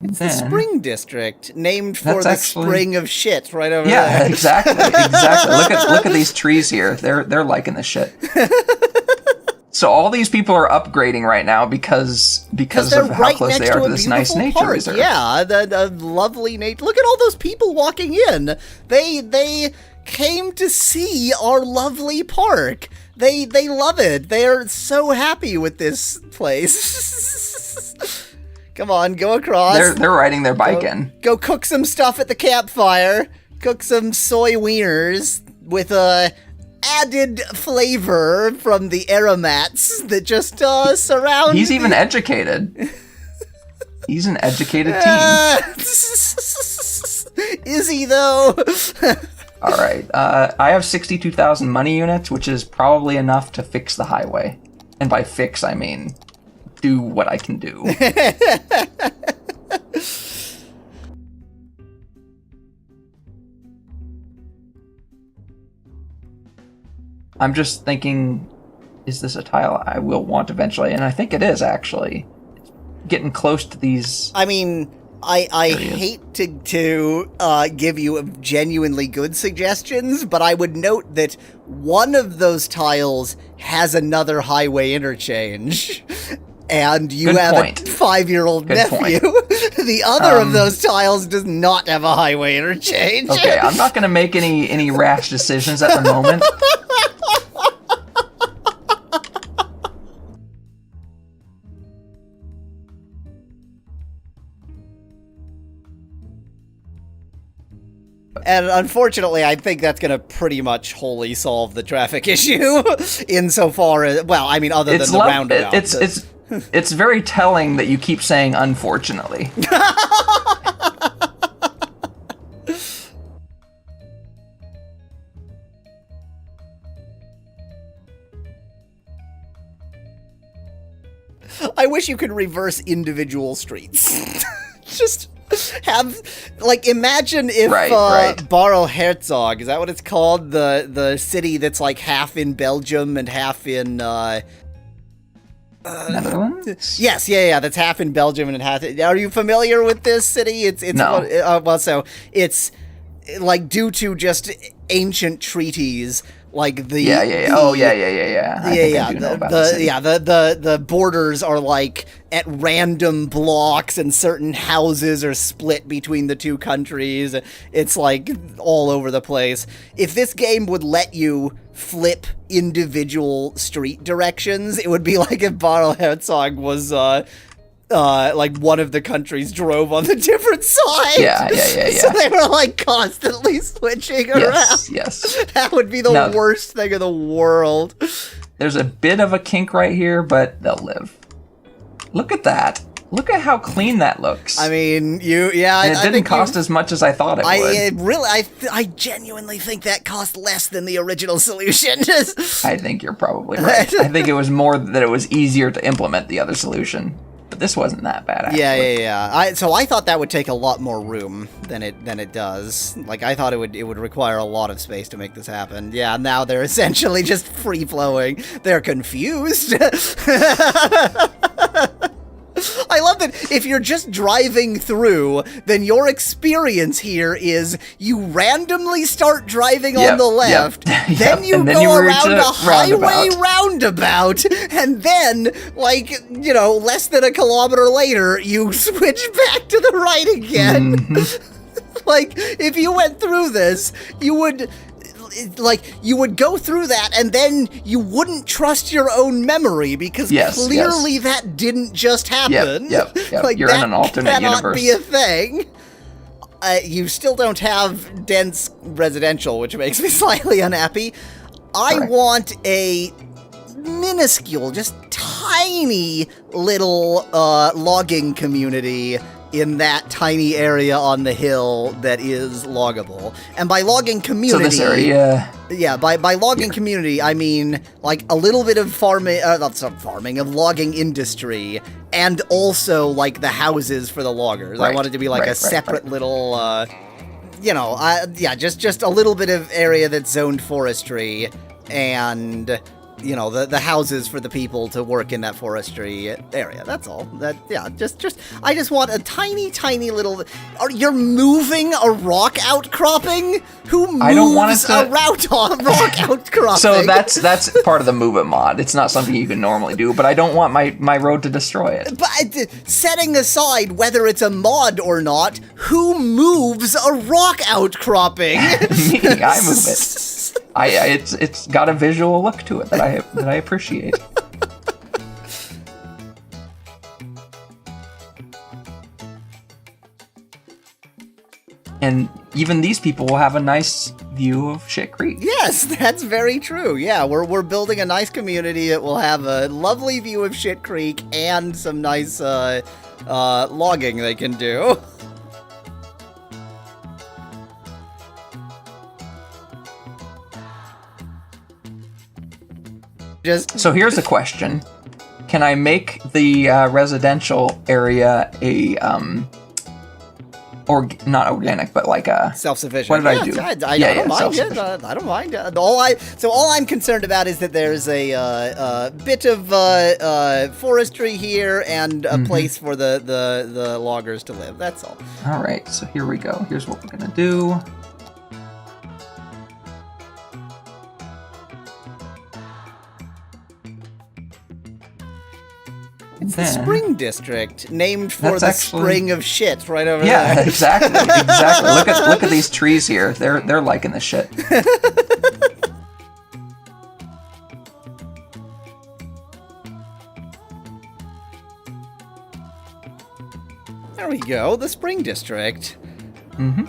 It's the Spring District, named for the spring of shit right over there. Yeah, exactly. Look at these trees here. They're liking the shit. So all these people are upgrading right now because of how close they are to this nice nature reserve. Yeah, the lovely nature. Look at all those people walking in. They came to see our lovely park. They love it. They are so happy with this place. Come on, go across. They're riding their bike in. Go cook some stuff at the campfire. Cook some soy wieners with a added flavor from the aromats that just surround. He's even educated. He's an educated teen. Is he though? All right. I have 62,000 money units, which is probably enough to fix the highway. And by fix, I mean do what I can do. I'm just thinking, is this a tile I will want eventually? And I think it is, actually. It's getting close to these... I mean, I hate to give you genuinely good suggestions, but I would note that one of those tiles has another highway interchange. And you have a 5-year-old nephew. The other of those tiles does not have a highway interchange. Okay, I'm not going to make any rash decisions at the moment. And unfortunately, I think that's going to pretty much wholly solve the traffic issue insofar as, well, I mean, other than the roundabout. It's very telling that you keep saying unfortunately. I wish you could reverse individual streets. Just have, like, imagine if Barrow Herzog, is that what it's called? The city that's like half in Belgium and half in Netherlands? Yes, yeah, that's half in Belgium and half. Are you familiar with this city? It's no. Well, so it's like due to just ancient treaties. Like the yeah. The borders are like at random blocks, and certain houses are split between the two countries. It's like all over the place. If this game would let you flip individual street directions, it would be like if Barrow Herzog was like one of the countries drove on the different side. Yeah. So they were like constantly switching around. Yes. That would be the worst thing in the world. There's a bit of a kink right here, but they'll live. Look at that. Look at how clean that looks. I mean, and it didn't cost as much as I thought it would. I genuinely think that cost less than the original solution. I think you're probably right. I think it was more that it was easier to implement the other solution. But this wasn't that bad, actually. Yeah. So I thought that would take a lot more room than it does. Like, I thought it would require a lot of space to make this happen. Yeah, now they're essentially just free-flowing. They're confused. I love that if you're just driving through, then your experience here is you randomly start driving on the left, then you go around a highway roundabout, and then, like, you know, less than a kilometer later, you switch back to the right again. Mm-hmm. Like, if you went through this, you would go through that, and then you wouldn't trust your own memory, because clearly that didn't just happen. Yep. Like, you're in an alternate universe. Cannot be a thing. You still don't have dense residential, which makes me slightly unhappy. I want a minuscule, just tiny little logging community in that tiny area on the hill that is loggable. And by logging community... So this area... Yeah, by logging community, I mean, like, a little bit of farming, of logging industry, and also, like, the houses for the loggers. I want it to be, like, a separate little, just a little bit of area that's zoned forestry, and... the houses for the people to work in that forestry area. That's all. I just want a tiny little. You're moving a rock outcropping? Who moves a rock outcropping? So that's part of the move it mod. It's not something you can normally do, but I don't want my road to destroy it. But setting aside whether it's a mod or not, who moves a rock outcropping? Me, I move it. It's got a visual look to it that I appreciate. And even these people will have a nice view of Shit Creek. Yes, that's very true. Yeah, we're building a nice community that will have a lovely view of Shit Creek and some nice logging they can do. So here's a question. Can I make the residential area a not organic, but like a self-sufficient? What did I do? I don't mind it. I don't mind. All I'm concerned about is that there's a bit of forestry here and a place for the loggers to live. That's all. All right. So here we go. Here's what we're gonna do. It's the Spring District, named for the spring of shit right over there. Yeah, exactly. Look at these trees here. They're liking the shit. There we go, the Spring District. Mm-hmm.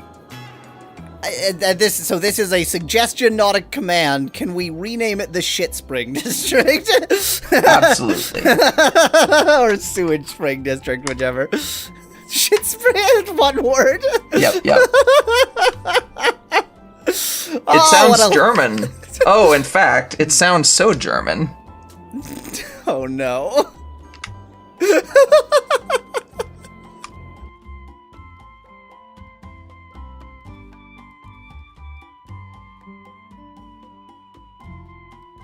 This is a suggestion, not a command. Can we rename it the Shit Spring District? Absolutely. Or Sewage Spring District, whichever. Shit Spring, one word. Yep. It sounds German. Oh, in fact, it sounds so German. Oh no.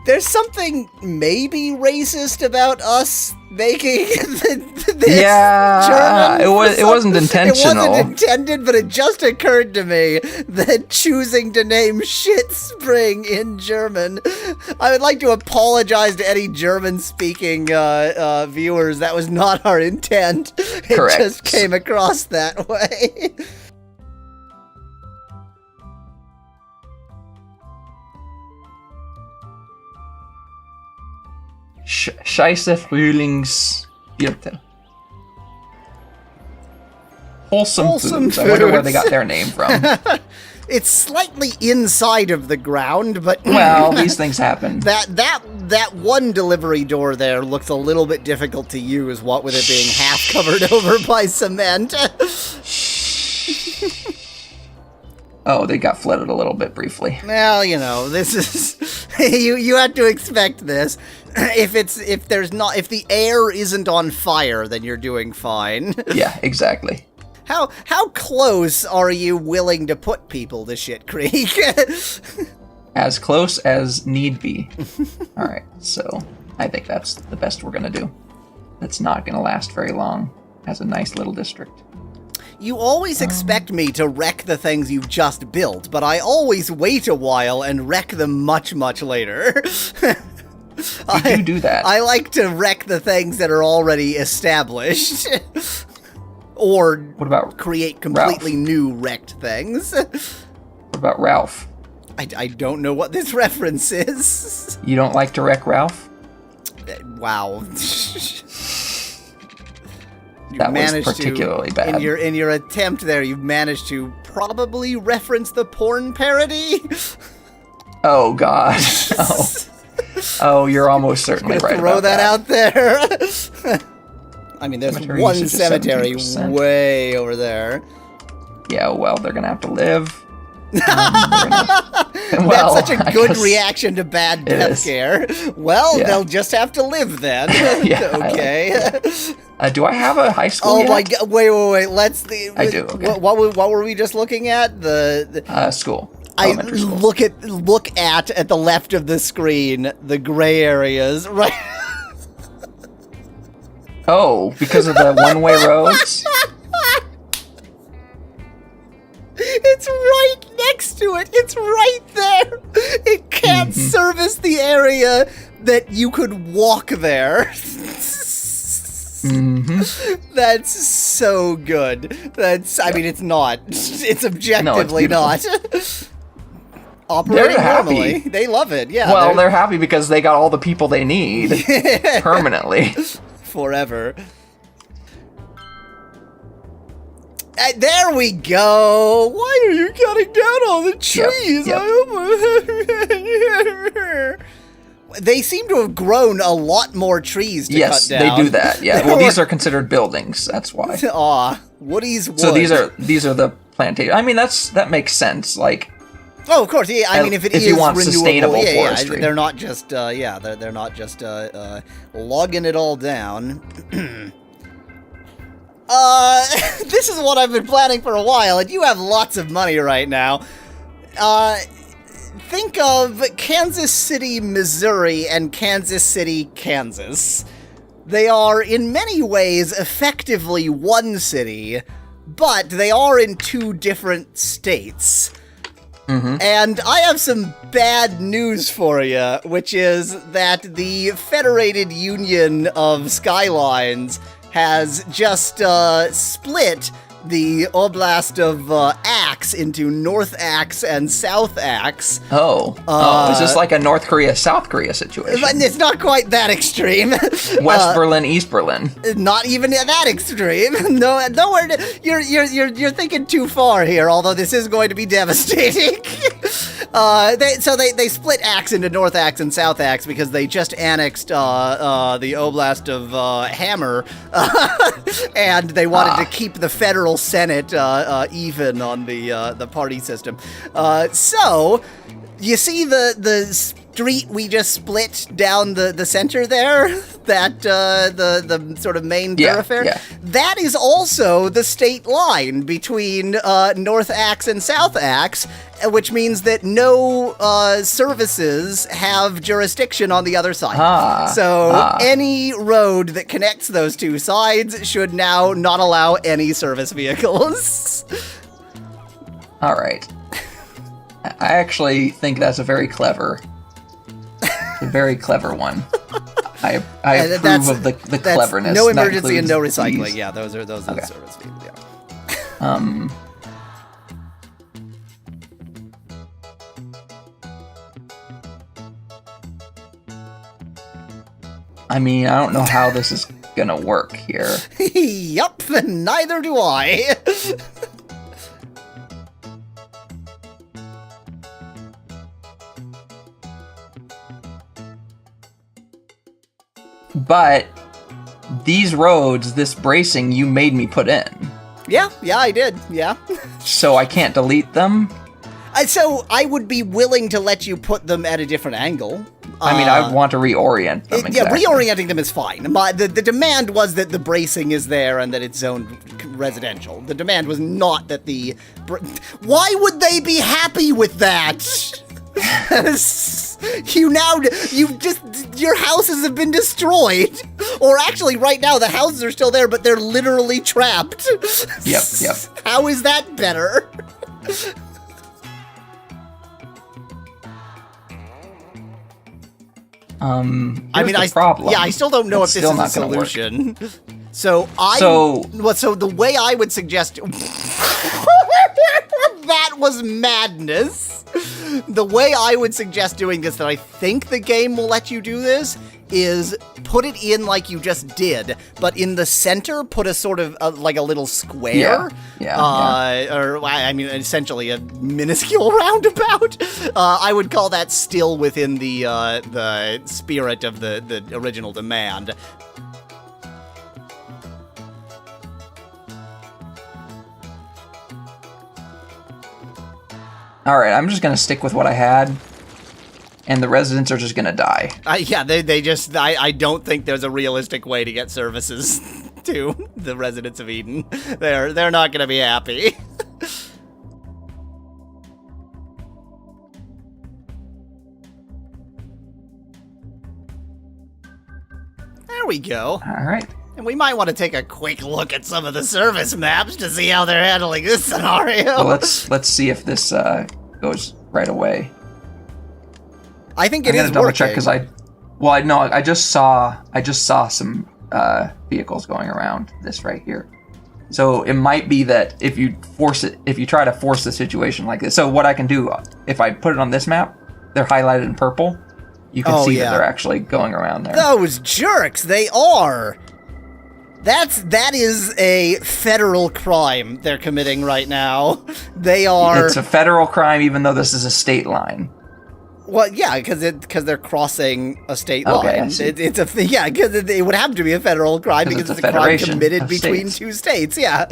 There's something maybe racist about us making this German. It wasn't intentional. It wasn't intended, but it just occurred to me that choosing to name Shit Spring in German. I would like to apologize to any German-speaking viewers. That was not our intent. It Correct. Just came across that way. Scheiße Frühlingsviertel. Wholesome foods. I wonder where they got their name from. It's slightly inside of the ground, but well, these things happen. That one delivery door there looks a little bit difficult to use, what with it being half covered over by cement. Oh, they got flooded a little bit briefly. Well, this is you have to expect this. If the air isn't on fire, then you're doing fine. Yeah, exactly. How close are you willing to put people to Shit Creek? As close as need be. All right, so I think that's the best we're gonna do. It's not gonna last very long as a nice little district. You always expect me to wreck the things you've just built, but I always wait a while and wreck them much, much later. You do that. I like to wreck the things that are already established. Or what about create completely new wrecked things. What about Ralph? I don't know what this reference is. You don't like to wreck Ralph? Wow. That was particularly bad. In your attempt there, you've managed to probably reference the porn parody. Oh, God. Oh, you're almost certainly right throw about that. Out there. I mean, there's one cemetery way over there. Yeah, well, they're going to have to live. That's such a good reaction to bad death care. Well, they'll just have to live then. Okay. Do I have a high school yet? My God. Wait. Let's... I do, okay. What were we just looking at? The school. elementary school. Look at the left of the screen, the gray areas, right? Oh, because of the one-way roads? It's right next to it. It's right there. It can't service the area that you could walk there. That's so good. I mean, it's not. It's objectively not. Operating normally. They love it, yeah. Well, they're happy because they got all the people they need permanently. Forever. There we go. Why are you cutting down all the trees? Yep. They seem to have grown a lot more trees to cut down. Yes, they do that. Yeah. Well, these are considered buildings. That's why. Aw, Woody's wood. So these are the plantation. I mean, that makes sense. Like. Oh, of course. Yeah. I mean, if it is you want renewable, sustainable forestry, they're not just. They're not just logging it all down. This is what I've been planning for a while, and you have lots of money right now. Think of Kansas City, Missouri, and Kansas City, Kansas. They are, in many ways, effectively one city, but they are in two different states. And I have some bad news for you, which is that the Federated Union of Skylines has just split the Oblast of Axe into North Axe and South Axe. Is this like a North Korea, South Korea situation? It's not quite that extreme. West Berlin, East Berlin. Not even that extreme. No, nowhere. You're thinking too far here. Although this is going to be devastating. They split Axe into North Axe and South Axe because they just annexed the Oblast of Hammer, and they wanted to keep the federal Senate even on the party system. So you see the street we just split down the center there, that the sort of main thoroughfare. Yeah. That is also the state line between North Axe and South Axe, which means that no services have jurisdiction on the other side. Any road that connects those two sides should now not allow any service vehicles. All right. I actually think that's a very clever one. I approve of the cleverness. No emergency and no recycling. These. Yeah, those are the service vehicles. Yeah. I mean, I don't know how this is gonna work here. Yup, neither do I. But these roads, this bracing, you made me put in. Yeah, I did. Yeah. So I can't delete them? So I would be willing to let you put them at a different angle. I mean, I want to reorient them. Exactly. Yeah, reorienting them is fine. The demand was that the bracing is there and that it's zoned residential. The demand was not that the... Why would they be happy with that? Your houses have been destroyed. Or actually, right now, the houses are still there, but they're literally trapped. Yep. How is that better? problem. I still don't know if this is a solution. So the way I would suggest that was madness. The way I would suggest doing this, that I think the game will let you do this, is put it in like you just did, but in the center, put a sort of like a little square. Or I mean, essentially a minuscule roundabout. I would call that still within the spirit of the original demand. All right, I'm just gonna stick with what I had, and the residents are just gonna die. I don't think there's a realistic way to get services to the residents of Eden. They're not gonna be happy. we go. All right. And we might want to take a quick look at some of the service maps to see how they're handling this scenario. Well, let's see if this goes right away. I think it is double check because I just saw some vehicles going around this right here. So it might be that if you try to force the situation like this. So what I can do, if I put it on this map, they're highlighted in purple. You can see that they're actually going around there. Those jerks, they are. That is a federal crime they're committing right now. They are. It's a federal crime, even though this is a state line. Well, yeah, because they're crossing a state line. Because it would have to be a federal crime because it's a crime committed between two states. Yeah.